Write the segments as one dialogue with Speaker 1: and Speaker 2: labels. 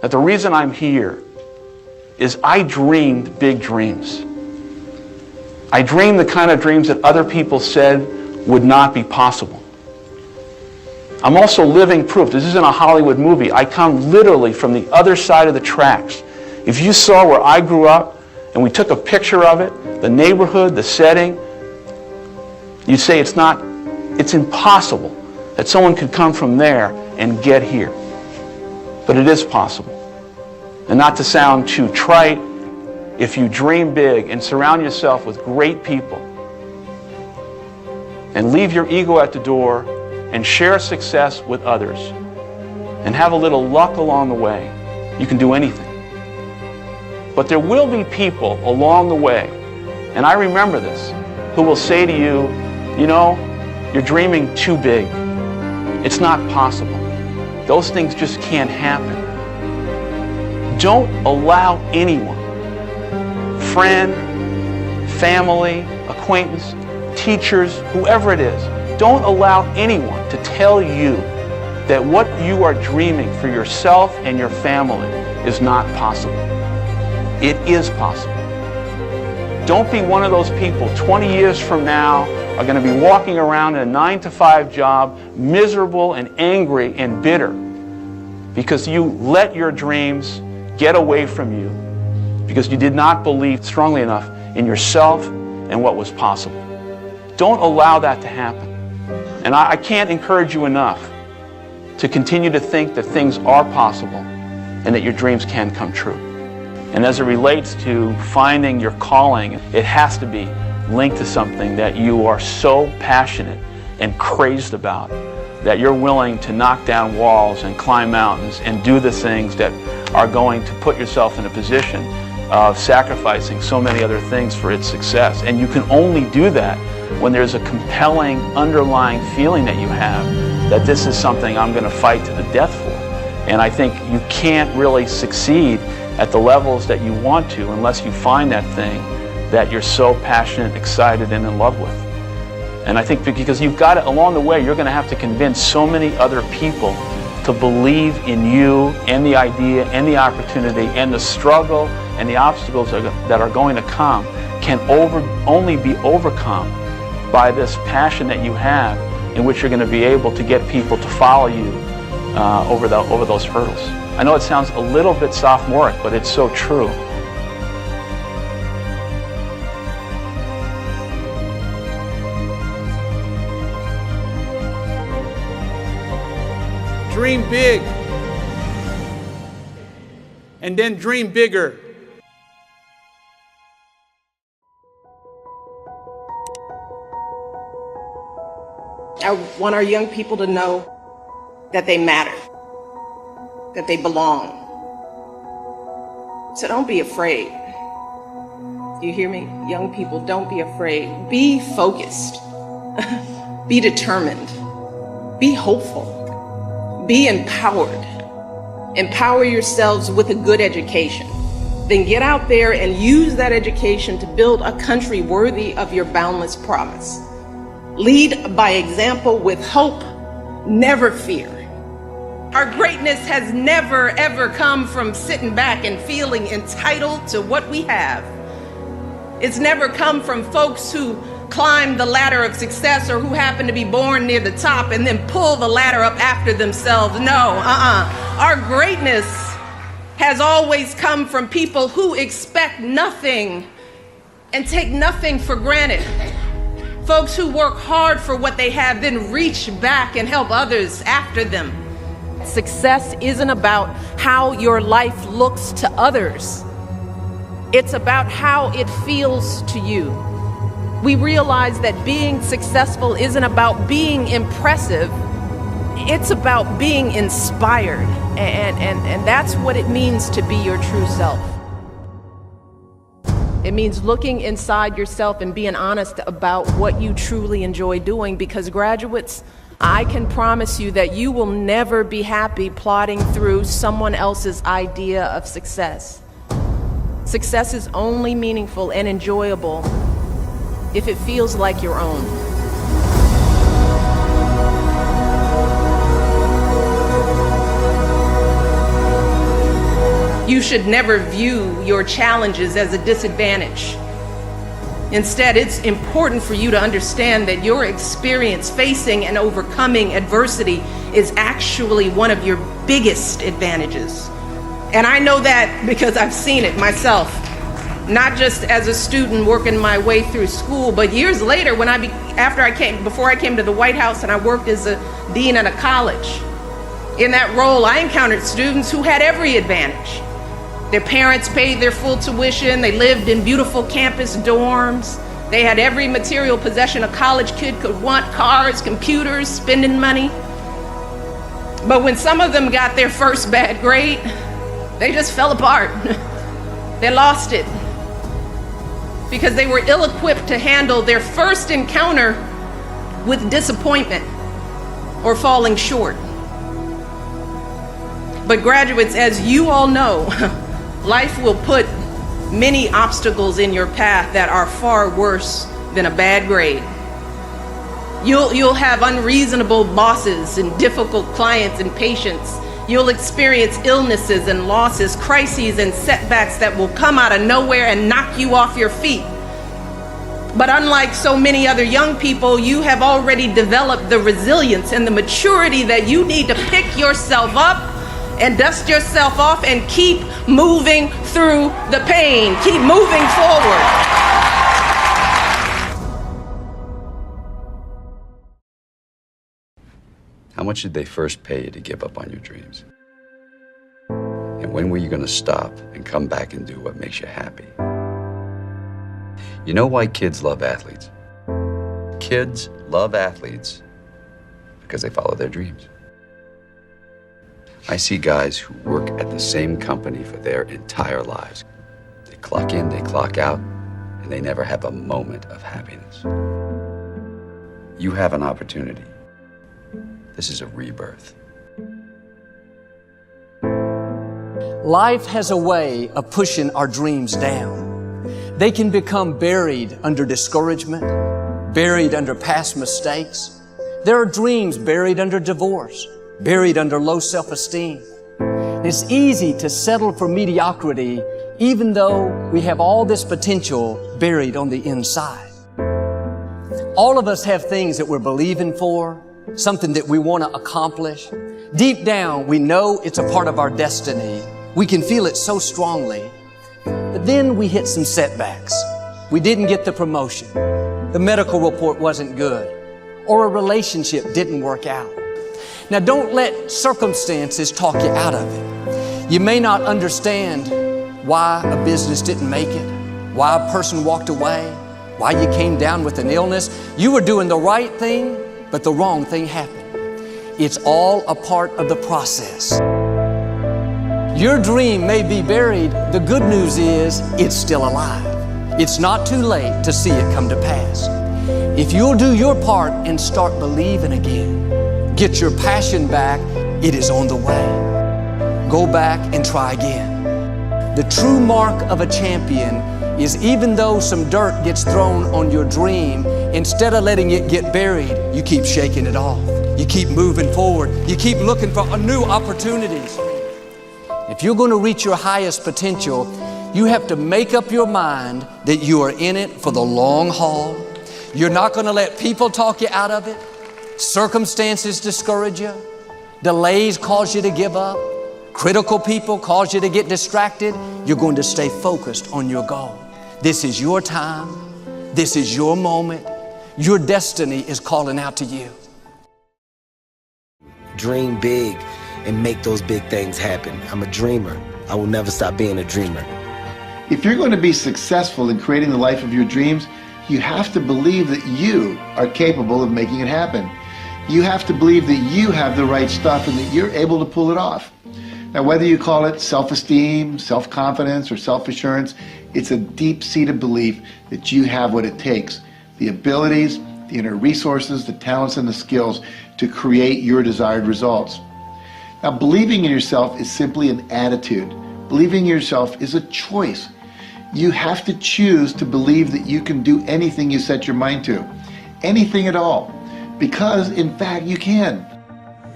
Speaker 1: that the reason I'm here is I dreamed big dreams. I dreamed the kind of dreams that other people said would not be possible. I'm also living proof. This isn't a Hollywood movie. I come literally from the other side of the tracks. If you saw where I grew up and we took a picture of it, the neighborhood, the setting, you'd say it's impossible that someone could come from there and get here. But it is possible. And not to sound too trite, if you dream big and surround yourself with great people and leave your ego at the door and share success with others and have a little luck along the way, you can do anything. But there will be people along the way, and I remember this, who will say to you, you know, you're dreaming too big. It's not possible. Those things just can't happen. Don't allow anyone, friend, family, acquaintance, teachers, whoever it is, don't allow anyone to tell you that what you are dreaming for yourself and your family is not possible. It is possible. Don't be one of those people 20 years from now are going to be walking around in a 9-to-5 job, miserable and angry and bitter because you let your dreams get away from you because you did not believe strongly enough in yourself and what was possible. Don't allow that to happen. And I can't encourage you enough to continue to think that things are possible and that your dreams can come true. And as it relates to finding your calling, it has to be linked to something that you are so passionate and crazed about that you're willing to knock down walls and climb mountains and do the things that are going to put yourself in a position of sacrificing so many other things for its success. And you can only do that when there's a compelling underlying feeling that you have that this is something I'm going to fight to the death for. And I think you can't really succeed at the levels that you want to unless you find that thing that you're so passionate, excited, and in love with. And I think because you've got it along the way, you're going to have to convince so many other people to believe in you and the idea and the opportunity and the struggle and the obstacles that are going to come can only be overcome by this passion that you have, in which you're going to be able to get people to follow you over those hurdles. I know it sounds a little bit sophomoric, but it's so true.
Speaker 2: Dream big, and then dream bigger.
Speaker 3: I want our young people to know that they matter, that they belong. So don't be afraid. Do you hear me? Young people, don't be afraid. Be focused. Be determined. Be hopeful. Be empowered. Empower yourselves with a good education. Then get out there and use that education to build a country worthy of your boundless promise. Lead by example with hope, never fear. Our greatness has never, ever come from sitting back and feeling entitled to what we have. It's never come from folks who climb the ladder of success or who happen to be born near the top and then pull the ladder up after themselves. No, Our greatness has always come from people who expect nothing and take nothing for granted. Folks who work hard for what they have, then reach back and help others after them. Success isn't about how your life looks to others. It's about how it feels to you. We realize that being successful isn't about being impressive. It's about being inspired. And that's what it means to be your true self. It means looking inside yourself and being honest about what you truly enjoy doing, because graduates, I can promise you that you will never be happy plodding through someone else's idea of success. Success is only meaningful and enjoyable if it feels like your own. You should never view your challenges as a disadvantage. Instead, it's important for you to understand that your experience facing and overcoming adversity is actually one of your biggest advantages. And I know that because I've seen it myself, not just as a student working my way through school, but years later before I came to the White House and I worked as a dean at a college. In that role, I encountered students who had every advantage. Their parents paid their full tuition. They lived in beautiful campus dorms. They had every material possession a college kid could want: cars, computers, spending money. But when some of them got their first bad grade, they just fell apart. They lost it because they were ill-equipped to handle their first encounter with disappointment or falling short. But graduates, as you all know, life will put many obstacles in your path that are far worse than a bad grade. You'll have unreasonable bosses and difficult clients and patients. You'll experience illnesses and losses, crises and setbacks that will come out of nowhere and knock you off your feet. But unlike so many other young people, you have already developed the resilience and the maturity that you need to pick yourself up and dust yourself off and keep moving through the pain. Keep moving forward.
Speaker 4: How much did they first pay you to give up on your dreams? And when were you going to stop and come back and do what makes you happy? You know why kids love athletes? Kids love athletes because they follow their dreams. I see guys who work at the same company for their entire lives. They clock in, they clock out, and they never have a moment of happiness. You have an opportunity. This is a rebirth.
Speaker 5: Life has a way of pushing our dreams down. They can become buried under discouragement, buried under past mistakes. There are dreams buried under divorce, buried under low self-esteem. It's easy to settle for mediocrity even though we have all this potential buried on the inside. All of us have things that we're believing for, something that we want to accomplish. Deep down, we know it's a part of our destiny. We can feel it so strongly. But then we hit some setbacks. We didn't get the promotion. The medical report wasn't good. Or a relationship didn't work out. Now, don't let circumstances talk you out of it. You may not understand why a business didn't make it, why a person walked away, why you came down with an illness. You were doing the right thing, but the wrong thing happened. It's all a part of the process. Your dream may be buried. The good news is it's still alive. It's not too late to see it come to pass. If you'll do your part and start believing again, get your passion back, it is on the way. Go back and try again. The true mark of a champion is even though some dirt gets thrown on your dream, instead of letting it get buried, you keep shaking it off. You keep moving forward. You keep looking for new opportunities. If you're going to reach your highest potential, you have to make up your mind that you are in it for the long haul. You're not going to let people talk you out of it. Circumstances discourage you. Delays cause you to give up. Critical people cause you to get distracted. You're going to stay focused on your goal. This is your time. This is your moment. Your destiny is calling out to you.
Speaker 6: Dream big and make those big things happen. I'm a dreamer. I will never stop being a dreamer.
Speaker 7: If you're going to be successful in creating the life of your dreams, you have to believe that you are capable of making it happen. You have to believe that you have the right stuff and that you're able to pull it off. Now, whether you call it self-esteem, self-confidence, or self-assurance, it's a deep-seated belief that you have what it takes, the abilities, the inner resources, the talents, and the skills to create your desired results. Now, believing in yourself is simply an attitude. Believing in yourself is a choice. You have to choose to believe that you can do anything you set your mind to, anything at all, because in fact you can.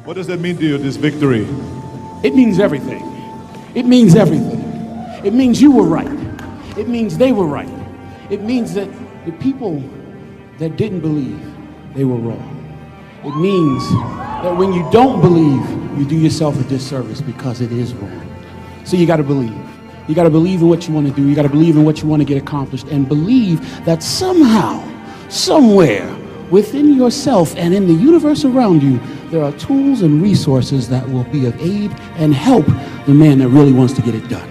Speaker 8: What does that mean to you, this victory?
Speaker 2: It means everything. It means everything.
Speaker 8: It means you were right. It means they were right. It means that the people that didn't believe, they were wrong. It means that when you don't believe, you do yourself a disservice because it is wrong. So you got to believe. You got to believe in what you want to do. You got to believe in what you want to get accomplished, and believe that somehow, somewhere within yourself and in the universe around you, there are tools and resources that will be of aid and help the man that really wants to get it done.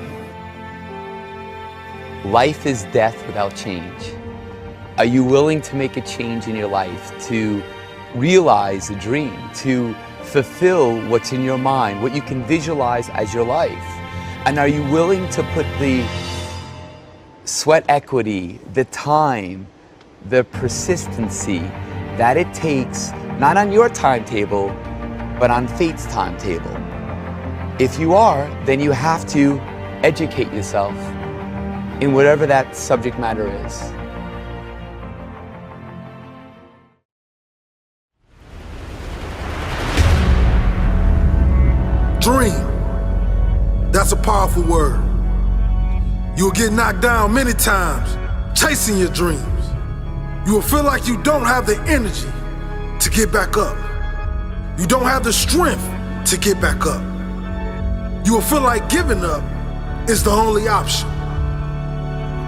Speaker 9: Life is death without change. Are you willing to make a change in your life, to realize a dream, to fulfill what's in your mind, what you can visualize as your life? And are you willing to put the sweat equity, the time, the persistency that it takes, not on your timetable, but on fate's timetable? If you are, then you have to educate yourself in whatever that subject matter is.
Speaker 10: Dream. That's a powerful word. You'll get knocked down many times chasing your dreams. You will feel like you don't have the energy to get back up. You don't have the strength to get back up. You will feel like giving up is the only option.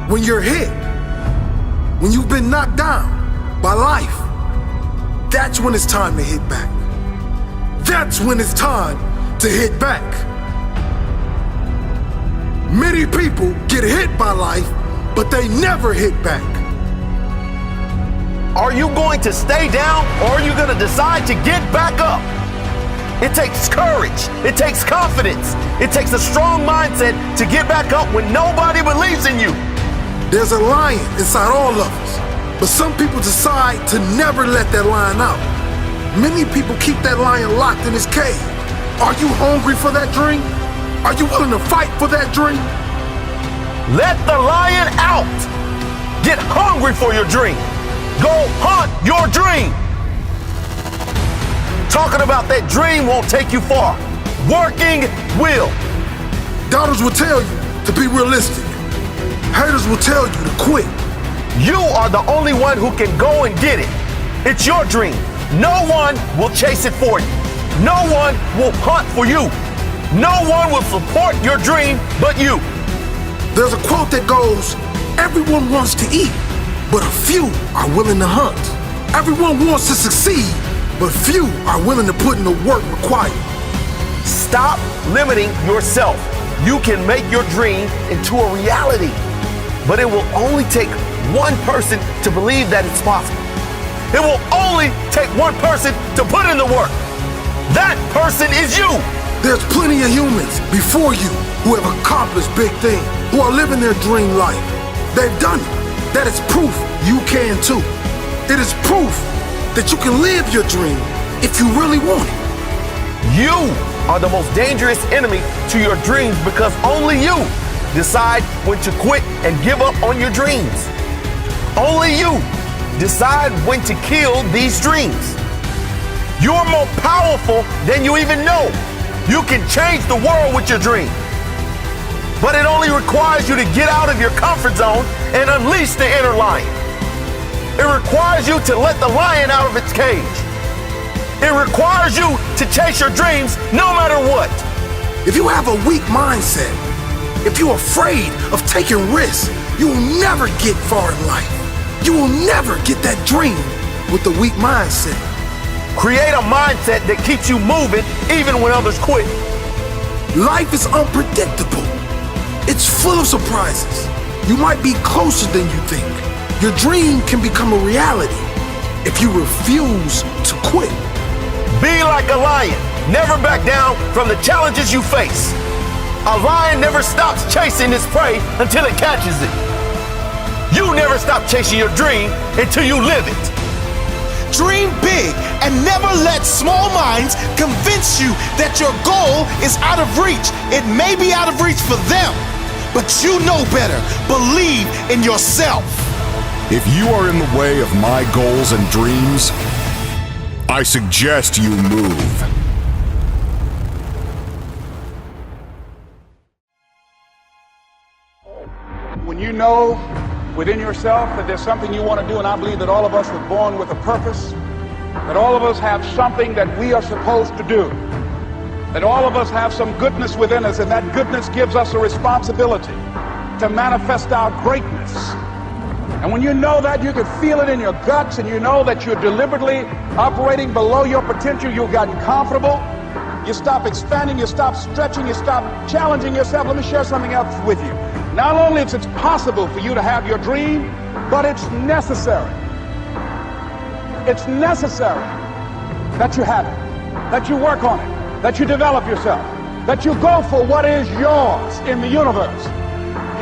Speaker 10: When you're hit, when you've been knocked down by life, that's when it's time to hit back. That's when it's time to hit back. Many people get hit by life, but they never hit back.
Speaker 11: Are you going to stay down, or are you going to decide to get back up? It takes courage. It takes confidence. It takes a strong mindset to get back up when nobody believes in you.
Speaker 10: There's a lion inside all of us, but some people decide to never let that lion out. Many people keep that lion locked in his cage. Are you hungry for that dream? Are you willing to fight for that dream?
Speaker 11: Let the lion out. Get hungry for your dream. Go hunt your dream. Talking about that dream won't take you far. Working will.
Speaker 10: Doubters will tell you to be realistic. Haters will tell you to quit.
Speaker 11: You are the only one who can go and get it. It's your dream. No one will chase it for you. No one will hunt for you. No one will support your dream but you.
Speaker 10: There's a quote that goes, everyone wants to eat, but a few are willing to hunt. Everyone wants to succeed, but few are willing to put in the work required.
Speaker 11: Stop limiting yourself. You can make your dream into a reality, but it will only take one person to believe that it's possible. It will only take one person to put in the work. That person is you.
Speaker 10: There's plenty of humans before you who have accomplished big things, who are living their dream life. They've done it. That is proof you can too. It is proof that you can live your dream if you really want it.
Speaker 11: You are the most dangerous enemy to your dreams because only you decide when to quit and give up on your dreams. Only you decide when to kill these dreams. You're more powerful than you even know. You can change the world with your dream. But it only requires you to get out of your comfort zone and unleash the inner lion. It requires you to let the lion out of its cage. It requires you to chase your dreams no matter what.
Speaker 10: If you have a weak mindset, if you're afraid of taking risks, you will never get far in life. You will never get that dream with a weak mindset.
Speaker 11: Create a mindset that keeps you moving even when others quit.
Speaker 10: Life is unpredictable. It's full of surprises. You might be closer than you think. Your dream can become a reality if you refuse to quit.
Speaker 11: Be like a lion. Never back down from the challenges you face. A lion never stops chasing its prey until it catches it. You never stop chasing your dream until you live it.
Speaker 12: Dream big and never let small minds convince you that your goal is out of reach. It may be out of reach for them, but you know better. Believe in yourself.
Speaker 13: If you are in the way of my goals and dreams, I suggest you move.
Speaker 14: know within yourself that there's something you want to do, and I believe that all of us were born with a purpose, that all of us have something that we are supposed to do, that all of us have some goodness within us, and that goodness gives us a responsibility to manifest our greatness. And when you know that, you can feel it in your guts, and you know that you're deliberately operating below your potential. You've gotten comfortable. You stop expanding, you stop stretching, you stop challenging yourself. Let me share something else with you. Not only is it possible for you to have your dream, but it's necessary. It's necessary that you have it, that you work on it, that you develop yourself, that you go for what is yours in the universe.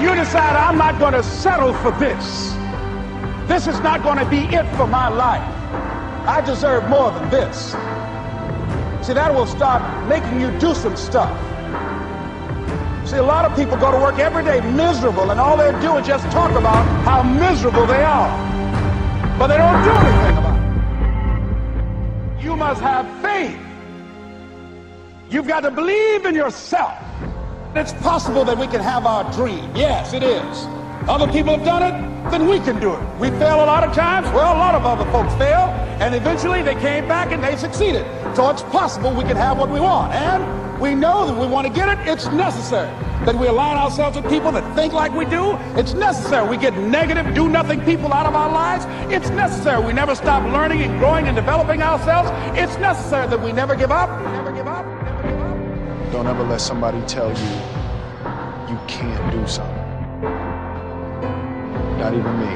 Speaker 14: You decide, I'm not going to settle for this. This is not going to be it for my life. I deserve more than this. See, that will start making you do some stuff. See, a lot of people go to work every day miserable, and all they do is just talk about how miserable they are. But they don't do anything about it. You must have faith. You've got to believe in yourself. It's possible that we can have our dream. Yes, it is. Other people have done it, then we can do it. We fail a lot of times. Well, a lot of other folks fail, and eventually they came back and they succeeded. So it's possible we can have what we want. And we know that we want to get it. It's necessary that we align ourselves with people that think like we do. It's necessary we get negative, do-nothing people out of our lives. It's necessary we never stop learning and growing and developing ourselves. It's necessary that we never give up. Never give up. Never give up.
Speaker 15: Don't ever let somebody tell you you can't do something. Not even me.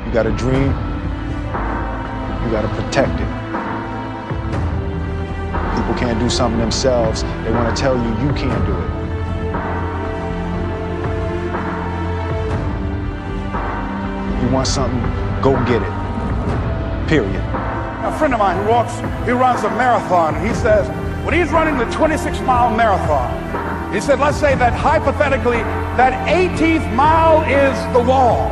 Speaker 15: You got a dream, you got to protect it. People can't do something themselves. They want to tell you you can't do it. You want something, go get it. Period.
Speaker 14: A friend of mine who runs a marathon, he says, when he's running the 26-mile marathon, he said, let's say that hypothetically, that 18th mile is the wall.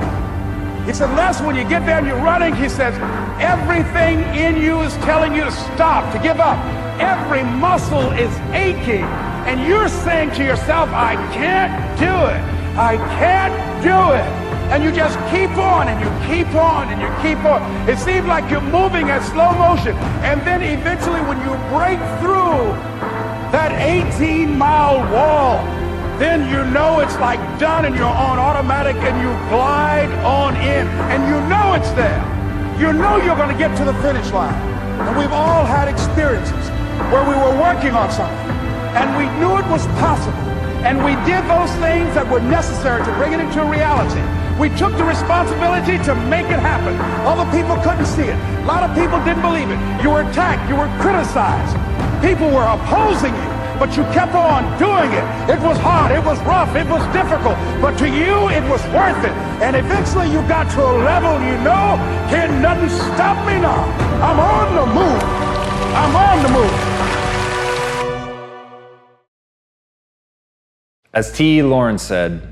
Speaker 14: He said, Les, when you get there and you're running, he says, everything in you is telling you to stop, to give up. Every muscle is aching, and you're saying to yourself, I can't do it. I can't do it. And you just keep on, and you keep on, and you keep on. It seems like you're moving at slow motion. And then eventually when you break through that 18-mile wall, then you know it's like done, and you're on automatic, and you glide on in, and you know it's there. You know you're going to get to the finish line. And we've all had experiences where we were working on something, and we knew it was possible, and we did those things that were necessary to bring it into reality. We took the responsibility to make it happen. Other people couldn't see it. A lot of people didn't believe it. You were attacked. You were criticized. People were opposing you, but you kept on doing it. It was hard. It was rough. It was difficult. But to you, it was worth it. And eventually you got to a level you know, can nothing stop me now. I'm on the move. I'm on the move.
Speaker 16: As T. Lawrence said,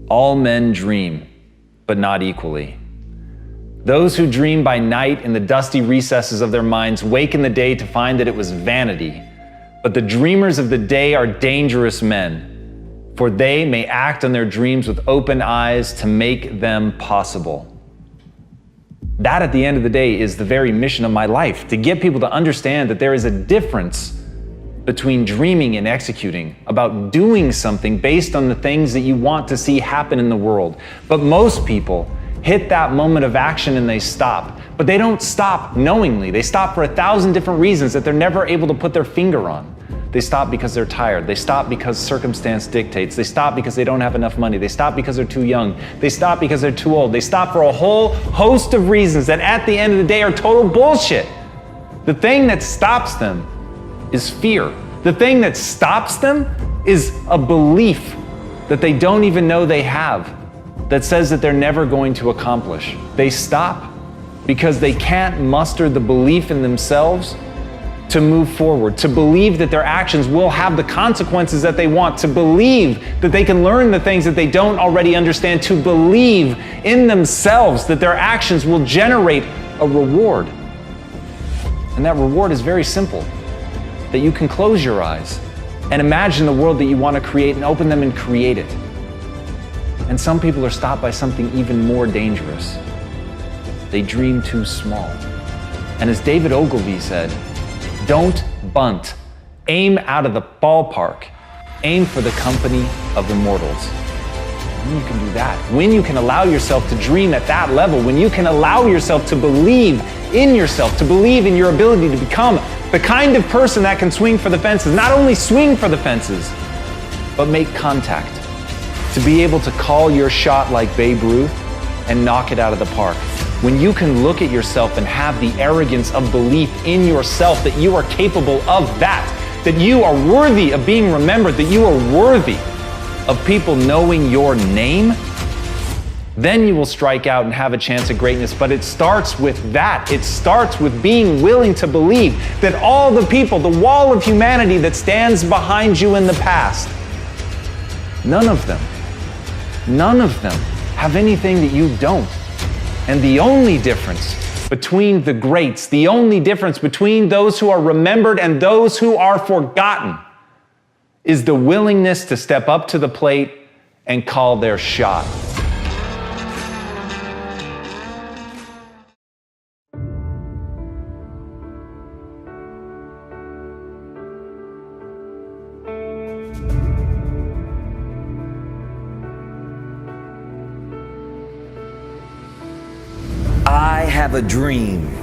Speaker 16: all men dream, but not equally. Those who dream by night in the dusty recesses of their minds wake in the day to find that it was vanity. But the dreamers of the day are dangerous men, for they may act on their dreams with open eyes to make them possible. That, at the end of the day, is the very mission of my life, to get people to understand that there is a difference between dreaming and executing, about doing something based on the things that you want to see happen in the world. But most people hit that moment of action and they stop. But they don't stop knowingly. They stop for 1,000 different reasons that they're never able to put their finger on. They stop because they're tired. They stop because circumstance dictates. They stop because they don't have enough money. They stop because they're too young. They stop because they're too old. They stop for a whole host of reasons that at the end of the day are total bullshit. The thing that stops them is fear. The thing that stops them is a belief that they don't even know they have, that says that they're never going to accomplish. They stop because they can't muster the belief in themselves to move forward, to believe that their actions will have the consequences that they want, to believe that they can learn the things that they don't already understand, to believe in themselves that their actions will generate a reward. And that reward is very simple, that you can close your eyes and imagine the world that you want to create and open them and create it. And some people are stopped by something even more dangerous. They dream too small. And as David Ogilvy said, don't bunt. Aim out of the ballpark. Aim for the company of immortals. When you can do that, when you can allow yourself to dream at that level, when you can allow yourself to believe in yourself, to believe in your ability to become the kind of person that can swing for the fences, not only swing for the fences, but make contact. To be able to call your shot like Babe Ruth and knock it out of the park. When you can look at yourself and have the arrogance of belief in yourself that you are capable of that you are worthy of being remembered, that you are worthy of people knowing your name, then you will strike out and have a chance at greatness. But it starts with that. It starts with being willing to believe that all the people, the wall of humanity that stands behind you in the past, none of them have anything that you don't. And the only difference between the greats, the only difference between those who are remembered and those who are forgotten, is the willingness to step up to the plate and call their shot.
Speaker 17: I have a dream.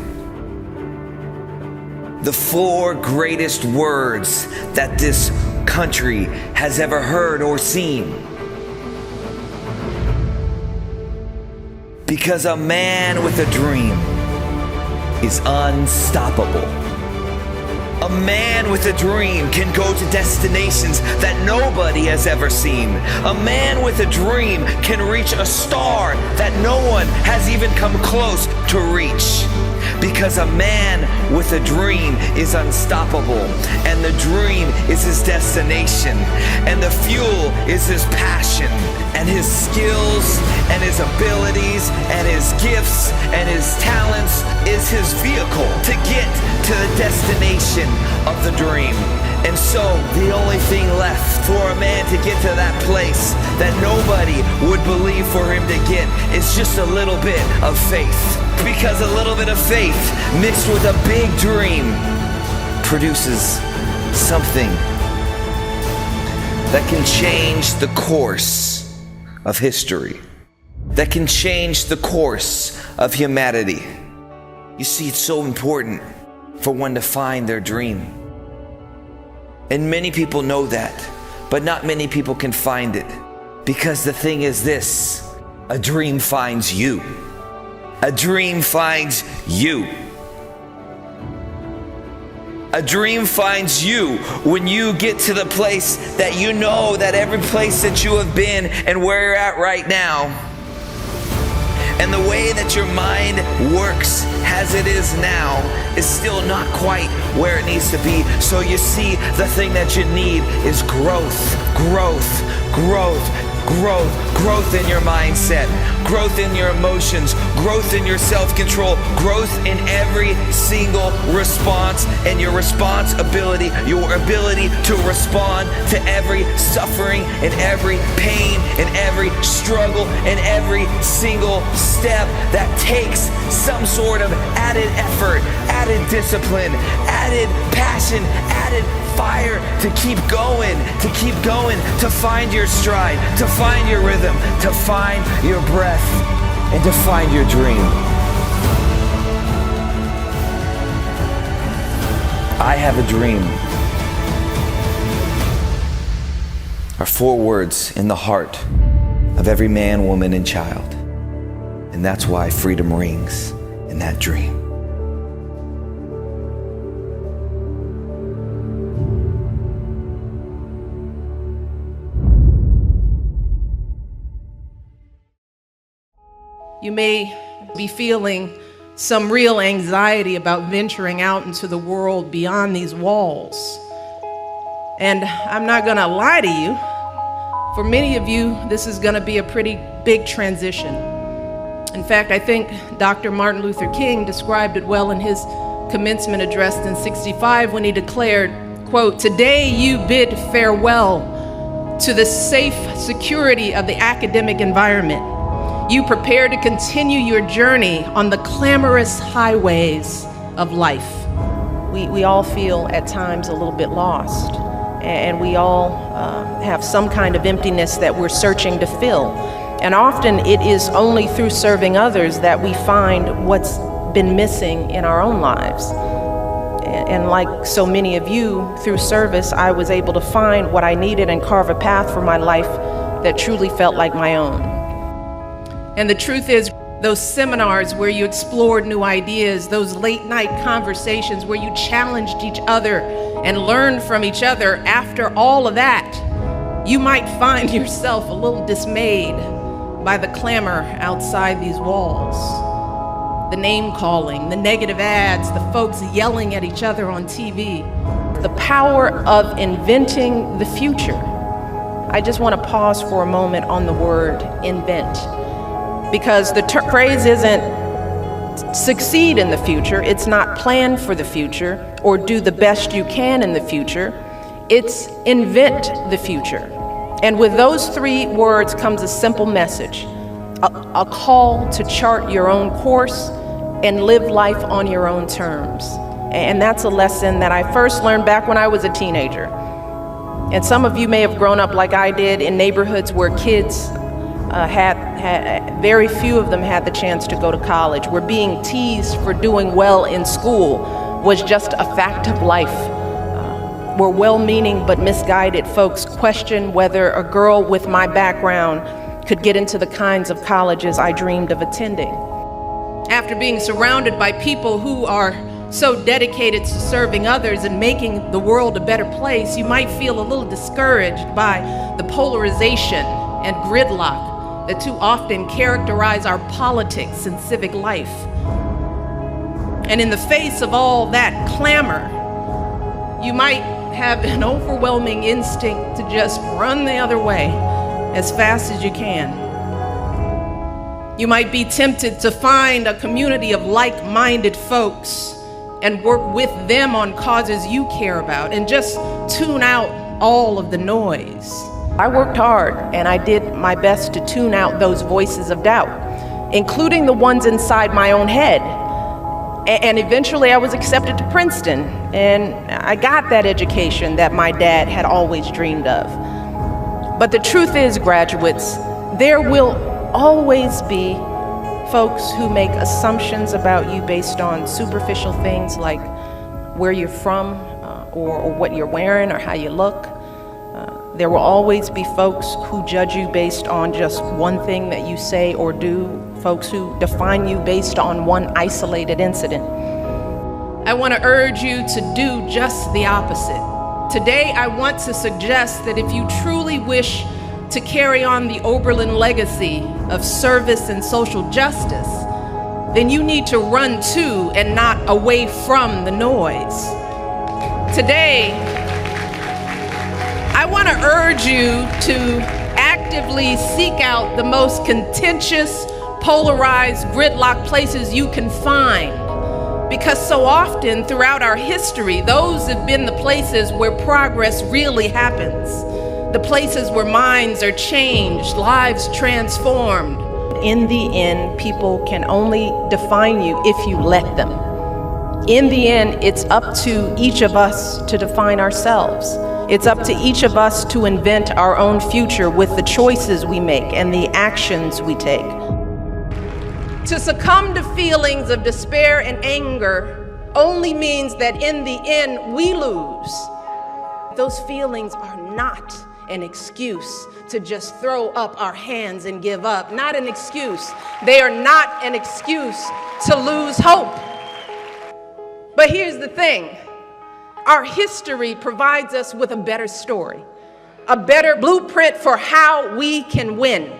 Speaker 17: The 4 greatest words that this country has ever heard or seen. Because a man with a dream is unstoppable. A man with a dream can go to destinations that nobody has ever seen. A man with a dream can reach a star that no one has even come close to reach. Because a man with a dream is unstoppable, and the dream is his destination, and the fuel is his passion, and his skills, and his abilities, and his gifts, and his talents is his vehicle to get to the destination of the dream. And so the only thing left for a man to get to that place that nobody would believe for him to get is just a little bit of faith. Because a little bit of faith mixed with a big dream produces something that can change the course of history, that can change the course of humanity. You see, it's so important for one to find their dream. And many people know that, but not many people can find it. Because the thing is this, a dream finds you. A dream finds you. A dream finds you when you get to the place that you know that every place that you have been and where you're at right now, and the way that your mind works as it is now is still not quite where it needs to be. So you see, the thing that you need is growth, growth, growth, growth, growth in your mindset, growth in your emotions, growth in your self-control, growth in every single response, and your responsibility, your ability to respond to every suffering and every pain and every struggle and every single step that takes some sort of added effort, added discipline, added passion, added fire to keep going, to find your stride, to find your rhythm, to find your breath, and to find your dream. I have a dream are 4 words in the heart of every man, woman, and child. And that's why freedom rings in that dream.
Speaker 3: You may be feeling some real anxiety about venturing out into the world beyond these walls. And I'm not gonna lie to you, for many of you, this is gonna be a pretty big transition. In fact, I think Dr. Martin Luther King described it well in his commencement address in '65 when he declared, Quote, "Today you bid farewell to the safe security of the academic environment. You prepare to continue your journey on the clamorous highways of life." We all feel at times a little bit lost, and we all have some kind of emptiness that we're searching to fill. And often it is only through serving others that we find what's been missing in our own lives. And like so many of you, through service, I was able to find what I needed and carve a path for my life that truly felt like my own. And the truth is, those seminars where you explored new ideas, those late night conversations where you challenged each other and learned from each other, after all of that, you might find yourself a little dismayed by the clamor outside these walls. The name calling, the negative ads, the folks yelling at each other on TV. The power of inventing the future. I just want to pause for a moment on the word invent, because the phrase isn't succeed in the future, it's not plan for the future or do the best you can in the future, it's invent the future. And with those three words comes a simple message, a call to chart your own course and live life on your own terms. And that's a lesson that I first learned back when I was a teenager. And some of you may have grown up like I did in neighborhoods where kids had very few of them had the chance to go to college, where being teased for doing well in school was just a fact of life, where well-meaning but misguided folks questioned whether a girl with my background could get into the kinds of colleges I dreamed of attending. After being surrounded by people who are so dedicated to serving others and making the world a better place, you might feel a little discouraged by the polarization and gridlock that too often characterize our politics and civic life. And in the face of all that clamor, you might have an overwhelming instinct to just run the other way as fast as you can. You might be tempted to find a community of like-minded folks and work with them on causes you care about and just tune out all of the noise. I worked hard and I did my best to tune out those voices of doubt, including the ones inside my own head. And eventually I was accepted to Princeton, and I got that education that my dad had always dreamed of. But the truth is, graduates, there will always be folks who make assumptions about you based on superficial things like where you're from or what you're wearing or how you look. There will always be folks who judge you based on just one thing that you say or do, folks who define you based on one isolated incident. I want to urge you to do just the opposite. Today, I want to suggest that if you truly wish to carry on the Oberlin legacy of service and social justice, then you need to run to and not away from the noise. Today, I want to urge you to actively seek out the most contentious, polarized, gridlock places you can find. Because so often throughout our history, those have been the places where progress really happens. The places where minds are changed, lives transformed. In the end, people can only define you if you let them. In the end, it's up to each of us to define ourselves. It's up to each of us to invent our own future with the choices we make and the actions we take. To succumb to feelings of despair and anger only means that in the end, we lose. Those feelings are not an excuse to just throw up our hands and give up. Not an excuse. They are not an excuse to lose hope. But here's the thing. Our history provides us with a better story, a better blueprint for how we can win.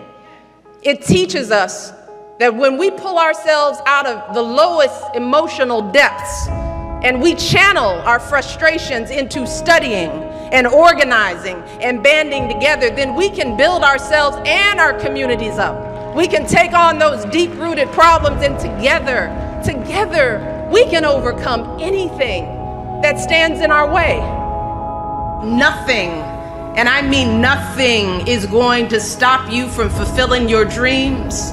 Speaker 3: It teaches us that when we pull ourselves out of the lowest emotional depths and we channel our frustrations into studying and organizing and banding together, then we can build ourselves and our communities up. We can take on those deep-rooted problems, and together, we can overcome anything that stands in our way. Nothing, and I mean nothing, is going to stop you from fulfilling your dreams.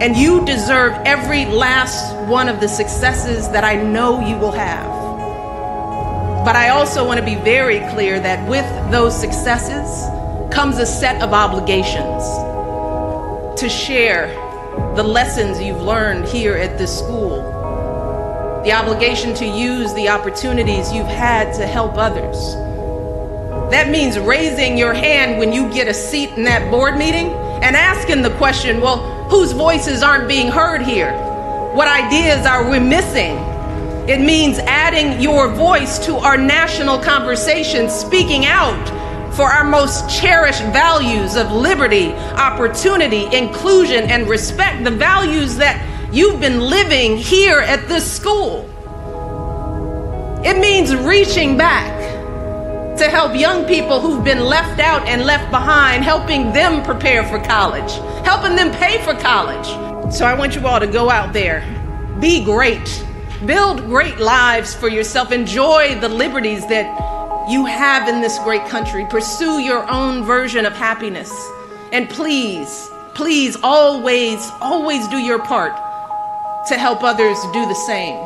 Speaker 3: And you deserve every last one of the successes that I know you will have. But I also want to be very clear that with those successes comes a set of obligations to share the lessons you've learned here at this school, the obligation to use the opportunities you've had to help others. That means raising your hand when you get a seat in that board meeting and asking the question, well, whose voices aren't being heard here? What ideas are we missing? It means adding your voice to our national conversation, speaking out for our most cherished values of liberty, opportunity, inclusion, and respect, the values that you've been living here at this school. It means reaching back to help young people who've been left out and left behind, helping them prepare for college, helping them pay for college. So I want you all to go out there, be great, build great lives for yourself, enjoy the liberties that you have in this great country, pursue your own version of happiness, and please, please always do your part to help others do the same.